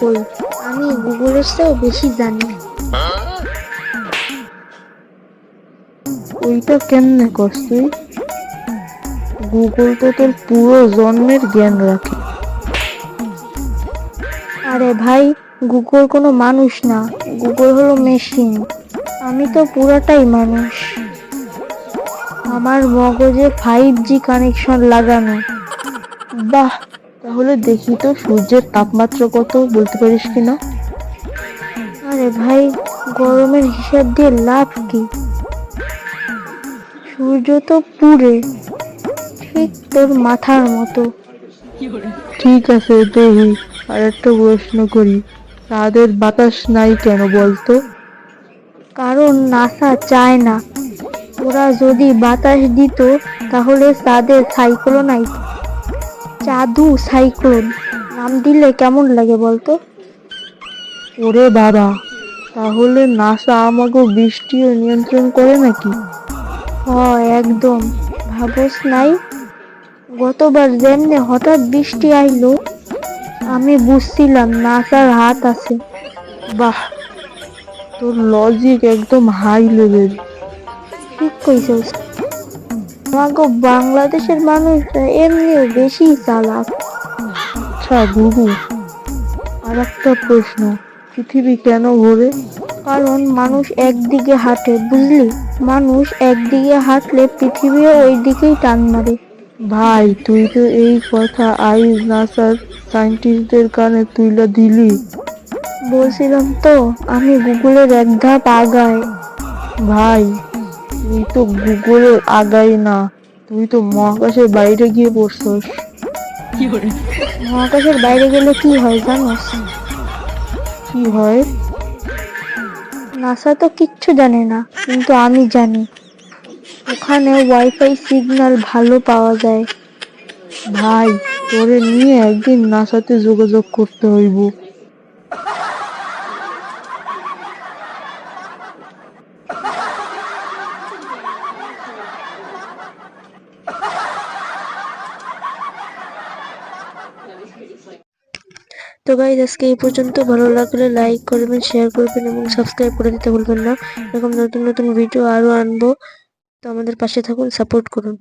কই, আমি গুগলের চেয়েও বেশি জানি। ওইটা কেমনে করছ তুই? গুগল তো তোর পুরো জন্মের জ্ঞান রাখে। আরে ভাই, গুগল কোনো মানুষ না, গুগল হলো মেশিন। আমি তো পুরাটাই মানুষ। আমার মগজে 5G কানেকশন লাগানো। বাহ, তাহলে দেখি তো সূর্যের তাপমাত্রা কত, বলতে পারিস কিনা? আরে ভাই, গরমের হিসাব দিয়ে লাভ কি? সূর্য তো পুড়ে, ঠিক তোর মাথার মতো। ঠিক আছে, দেখি। আর একটা প্রশ্ন করি, চাঁদের বাতাস নাই কেন বলতো? কারণ নাসা চায় না। ওরা যদি বাতাস দিত তাহলে চাঁদের সাইক্লোনাইট, চাঁদু সাইক্লোন নাম দিলে কেমন লাগে বলতো? ওরে বাবা, তাহলে নাসা আমাকে বৃষ্টিও নিয়ন্ত্রণ করে নাকি? একদম। ভাবস নাই, গতবার যেমনে হঠাৎ বৃষ্টি আইলো, আমি বুঝছিলাম নাসার হাত আছে। বাহ, তোর লজিক একদম হাই লেভেল। ঠিক কইছস। আমাগো বাংলাদেশের মানুষরা এমনিও বেশি চালাক। আচ্ছা গুরু, আর একটা প্রশ্ন, পৃথিবী কেন ঘোরে? কারণ মানুষ একদিকে হাঁটে, বুঝলি? মানুষ একদিকে হাঁটলে পৃথিবীও ওই দিকেই টান মারে। ভাই, তুই তো এই কথা আইজ নাসার সায়েন্টিস্টদের কানে তুইলা দিলি। বলছিলাম তো, আমি গুগলের এক ধাপ আগায়। ভাই, তুই তো গুগলের আগাই না, তুই তো মহাকাশের বাইরে গিয়ে পড়ছস। মহাকাশের বাইরে গেলে কি হয় জানোস? কি হয়? নাসা তো কিচ্ছু জানে না, কিন্তু আমি জানি। ওখানে ওয়াইফাই সিগন্যাল ভালো পাওয়া যায়। ভাই, তোরে নিয়ে একদিন নাসাতে যোগাযোগ করতে হইব। তো গাইস, আজকে এই পর্যন্ত। ভালো লাগলে লাইক করবেন, শেয়ার করবেন এবং সাবস্ক্রাইব করে দিতে ভুলবেন না। এরকম নতুন নতুন ভিডিও আরো আনবো, তো আমাদের পাশে থাকুন, সাপোর্ট করুন।